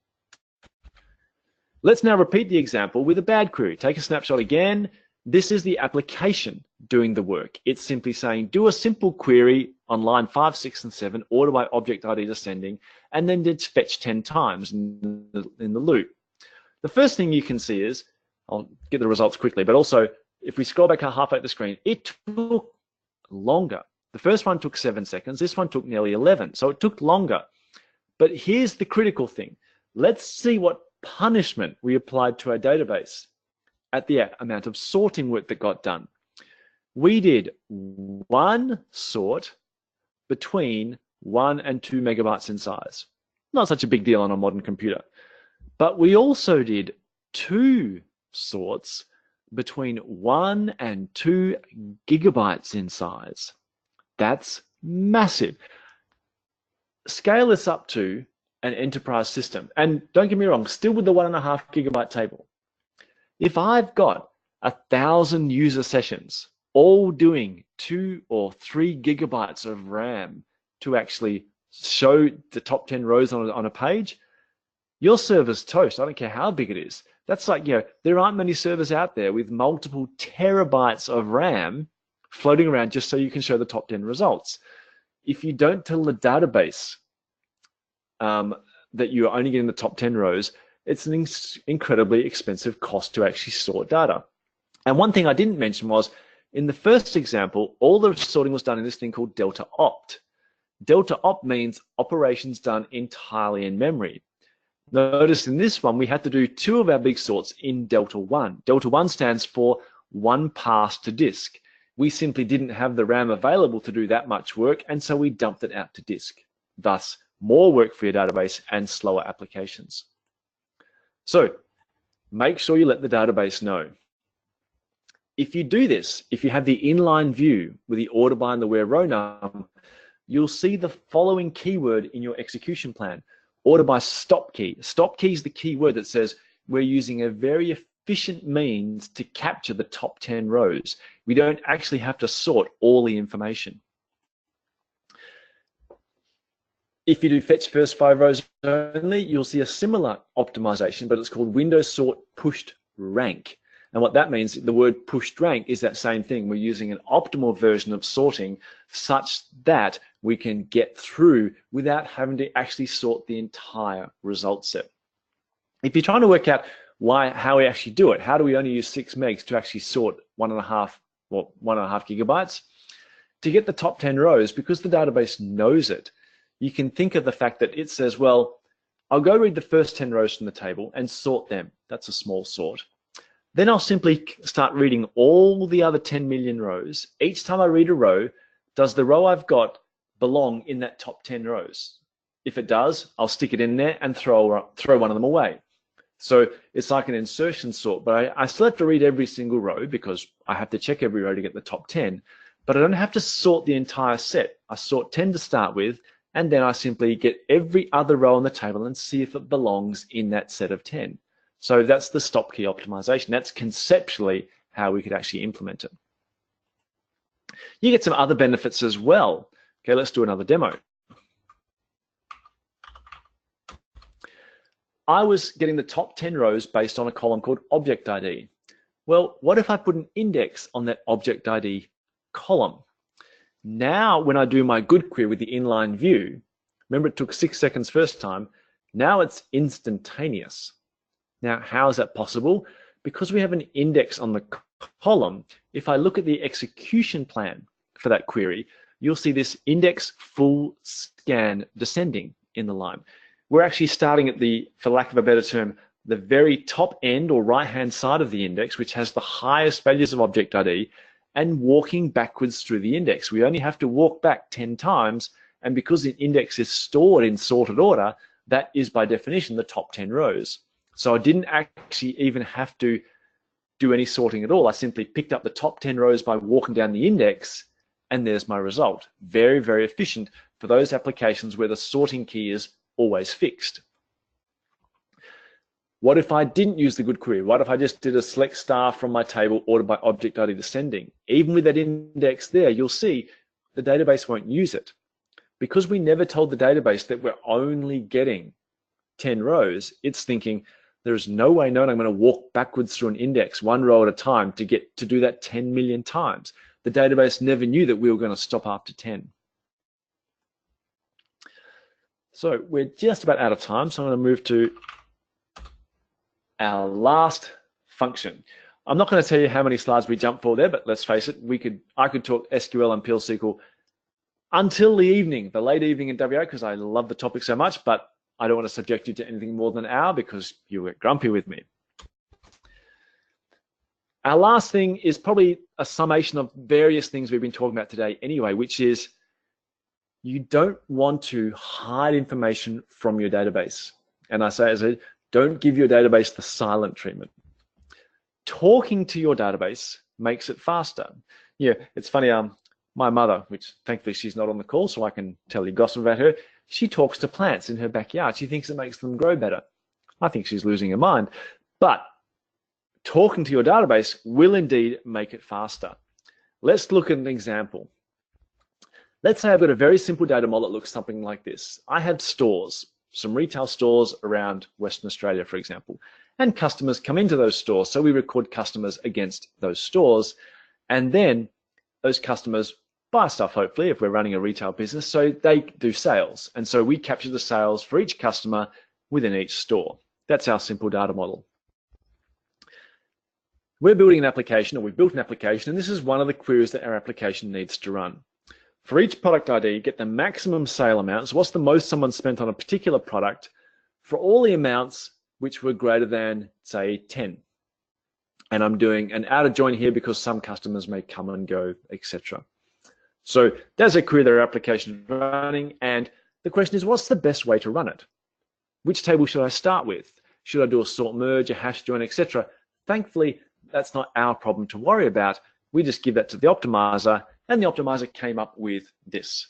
Let's now repeat the example with a bad query. Take a snapshot again. This is the application doing the work. It's simply saying, do a simple query on line 5, 6, and 7, order by object ID descending, and then it's fetch 10 times in the loop. The first thing you can see is, I'll get the results quickly, but also if we scroll back halfway up the screen, it took longer. The first one took 7 seconds. This one took nearly 11. So it took longer. But here's the critical thing. Let's see what punishment we applied to our database at the amount of sorting work that got done. We did one sort between 1 and 2 megabytes in size. Not such a big deal on a modern computer. But we also did 2 sorts between 1 and 2 gigabytes in size. That's massive. Scale this up to an enterprise system. And don't get me wrong, still with the 1.5 gigabyte table. If I've got 1,000 user sessions, all doing 2 or 3 gigabytes of RAM to actually show the top 10 rows on a page, your server's toast. I don't care how big it is. That's like, there aren't many servers out there with multiple terabytes of RAM floating around just so you can show the top 10 results. If you don't tell the database that you're only getting the top 10 rows, it's an incredibly expensive cost to actually sort data. And one thing I didn't mention was, in the first example, all the sorting was done in this thing called delta opt. Delta opt means operations done entirely in memory. Notice in this one, we had to do 2 of our big sorts in delta 1. Delta 1 stands for 1 pass to disk. We simply didn't have the RAM available to do that much work, and so we dumped it out to disk. Thus, more work for your database and slower applications. So, make sure you let the database know. If you do this, if you have the inline view with the order by and the where row num, you'll see the following keyword in your execution plan. Order by stop key. Stop key is the keyword that says we're using a very efficient means to capture the top 10 rows. We don't actually have to sort all the information. If you do fetch first 5 rows only, you'll see a similar optimization, but it's called Windows sort pushed rank. And what that means, the word pushed rank is that same thing. We're using an optimal version of sorting such that we can get through without having to actually sort the entire result set. If you're trying to work out how we actually do it, how do we only use 6 megs to actually sort 1.5 gigabytes? To get the top 10 rows, because the database knows it, you can think of the fact that it says, well, I'll go read the first 10 rows from the table and sort them. That's a small sort. Then I'll simply start reading all the other 10 million rows. Each time I read a row, does the row I've got belong in that top 10 rows? If it does, I'll stick it in there and throw one of them away. So it's like an insertion sort, but I still have to read every single row because I have to check every row to get the top 10, but I don't have to sort the entire set. I sort 10 to start with, and then I simply get every other row on the table and see if it belongs in that set of 10. So that's the stop key optimization. That's conceptually how we could actually implement it. You get some other benefits as well. Okay, let's do another demo. I was getting the top 10 rows based on a column called object ID. Well, what if I put an index on that object ID column? Now, when I do my good query with the inline view, remember it took 6 seconds first time, now it's instantaneous. Now, how is that possible? Because we have an index on the column, if I look at the execution plan for that query, you'll see this index full scan descending in the line. We're actually starting at the, for lack of a better term, the very top end or right-hand side of the index, which has the highest values of object ID, and walking backwards through the index. We only have to walk back 10 times, and because the index is stored in sorted order, that is by definition the top 10 rows. So I didn't actually even have to do any sorting at all. I simply picked up the top 10 rows by walking down the index, and there's my result. Very, very efficient for those applications where the sorting key is always fixed. What if I didn't use the good query? What if I just did a select star from my table ordered by object ID descending? Even with that index there, you'll see the database won't use it. Because we never told the database that we're only getting 10 rows, it's thinking there's no way known I'm going to walk backwards through an index one row at a time to get to do that 10 million times. The database never knew that we were going to stop after 10. So we're just about out of time, so I'm going to move to our last function. I'm not going to tell you how many slides we jumped for there, but let's face it, I could talk SQL and PL SQL until the evening, the late evening in WA, because I love the topic so much, but I don't want to subject you to anything more than an hour because you get grumpy with me. Our last thing is probably a summation of various things we've been talking about today anyway, which is you don't want to hide information from your database. And I say, don't give your database the silent treatment. Talking to your database makes it faster. Yeah, it's funny, my mother, which thankfully she's not on the call, so I can tell you gossip about her, she talks to plants in her backyard. She thinks it makes them grow better. I think she's losing her mind. But talking to your database will indeed make it faster. Let's look at an example. Let's say I've got a very simple data model that looks something like this. I have stores, some retail stores around Western Australia, for example, and customers come into those stores. So we record customers against those stores, and then those customers buy stuff, hopefully, if we're running a retail business, so they do sales. And so we capture the sales for each customer within each store. That's our simple data model. We're building an application, or we've built an application, and this is one of the queries that our application needs to run. For each product ID, get the maximum sale amount. So what's the most someone spent on a particular product for all the amounts which were greater than, say, 10. And I'm doing an outer join here because some customers may come and go, etc. So there's a query that our application is running, and the question is, what's the best way to run it? Which table should I start with? Should I do a sort merge, a hash join, etc.? Thankfully, that's not our problem to worry about. We just give that to the optimizer, and the optimizer came up with this.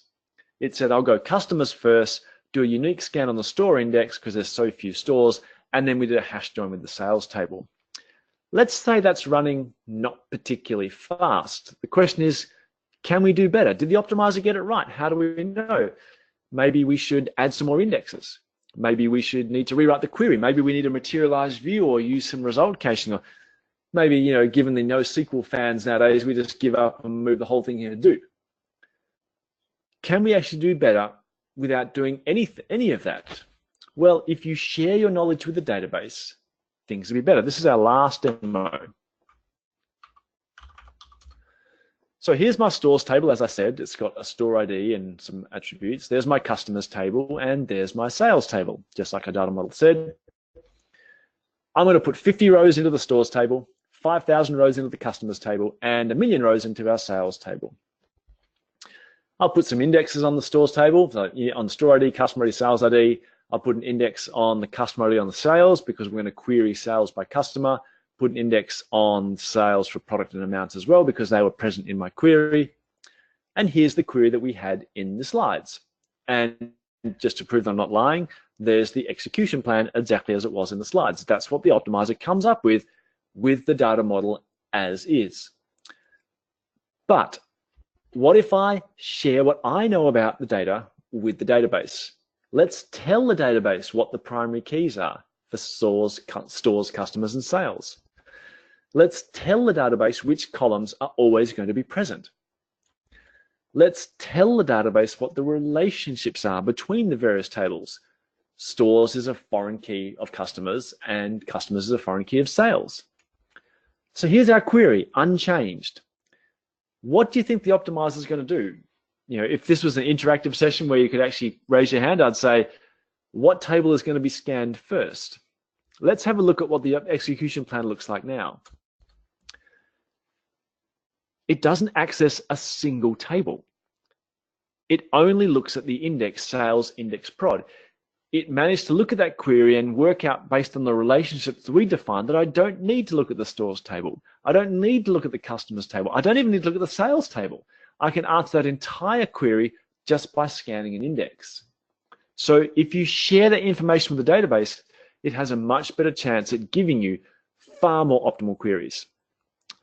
It said, I'll go customers first, do a unique scan on the store index because there's so few stores, and then we did a hash join with the sales table. Let's say that's running not particularly fast. The question is, can we do better? Did the optimizer get it right? How do we know? Maybe we should add some more indexes. Maybe we should need to rewrite the query. Maybe we need a materialized view or use some result caching. Or maybe, given the NoSQL fans nowadays, we just give up and move the whole thing here to Hadoop. Can we actually do better without doing any of that? Well, if you share your knowledge with the database, things will be better. This is our last demo. So here's my stores table. As I said, it's got a store ID and some attributes. There's my customers table, and there's my sales table, just like our data model said. I'm going to put 50 rows into the stores table, 5,000 rows into the customers table, and 1 million rows into our sales table. I'll put some indexes on the stores table, so on store ID, customer ID, sales ID. I'll put an index on the customer ID on the sales because we're going to query sales by customer. Put an index on sales for product and amounts as well because they were present in my query. And here's the query that we had in the slides. And just to prove that I'm not lying, there's the execution plan exactly as it was in the slides. That's what the optimizer comes up with the data model as is. But what if I share what I know about the data with the database? Let's tell the database what the primary keys are for stores, customers, and sales. Let's tell the database which columns are always going to be present. Let's tell the database what the relationships are between the various tables. Stores is a foreign key of customers, and customers is a foreign key of sales. So here's our query, unchanged. What do you think the optimizer is going to do? If this was an interactive session where you could actually raise your hand, I'd say, what table is going to be scanned first? Let's have a look at what the execution plan looks like now. It doesn't access a single table. It only looks at the index, sales index prod. It managed to look at that query and work out based on the relationships that we defined that I don't need to look at the stores table. I don't need to look at the customers table. I don't even need to look at the sales table. I can answer that entire query just by scanning an index. So if you share that information with the database, it has a much better chance at giving you far more optimal queries.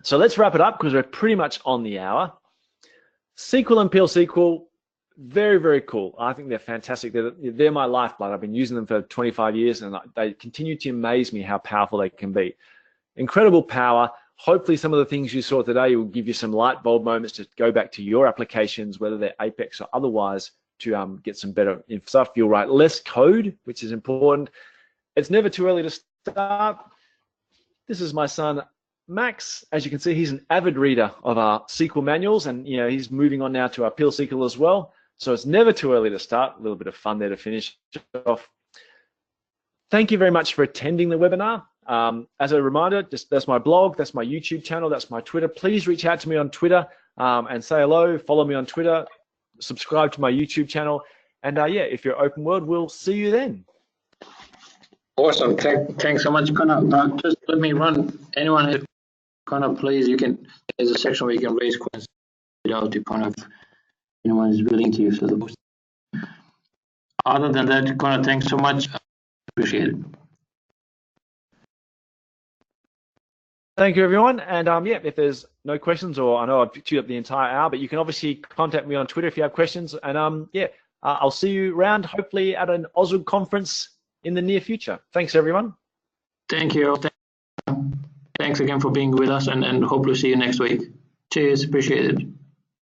So let's wrap it up because we're pretty much on the hour. SQL and PL SQL, very, very cool. I think they're fantastic. They're my lifeblood. I've been using them for 25 years and they continue to amaze me how powerful they can be. Incredible power. Hopefully some of the things you saw today will give you some light bulb moments to go back to your applications, whether they're Apex or otherwise, to get some better stuff. You'll write less code, which is important. It's never too early to start. This is my son, Max. As you can see, he's an avid reader of our SQL manuals, and he's moving on now to our PL SQL as well. So it's never too early to start. A little bit of fun there to finish off. Thank you very much for attending the webinar. As a reminder, that's my blog, that's my YouTube channel, that's my Twitter. Please reach out to me on Twitter and say hello. Follow me on Twitter. Subscribe to my YouTube channel. And yeah, if you're open world, we'll see you then. Awesome. Thanks so much, Connor. Just let me run. Anyone who Connor, please, there's a section where you can raise questions to kind of anyone is willing to use the post. Other than that, Connor, thanks so much. Appreciate it. Thank you, everyone. And yeah, if there's no questions, or I know I've chewed up the entire hour, but you can obviously contact me on Twitter if you have questions. And yeah, I'll see you around, hopefully at an Oswald conference in the near future. Thanks, everyone. Thank you. Thanks again for being with us, and hope to see you next week. Cheers. Appreciate it.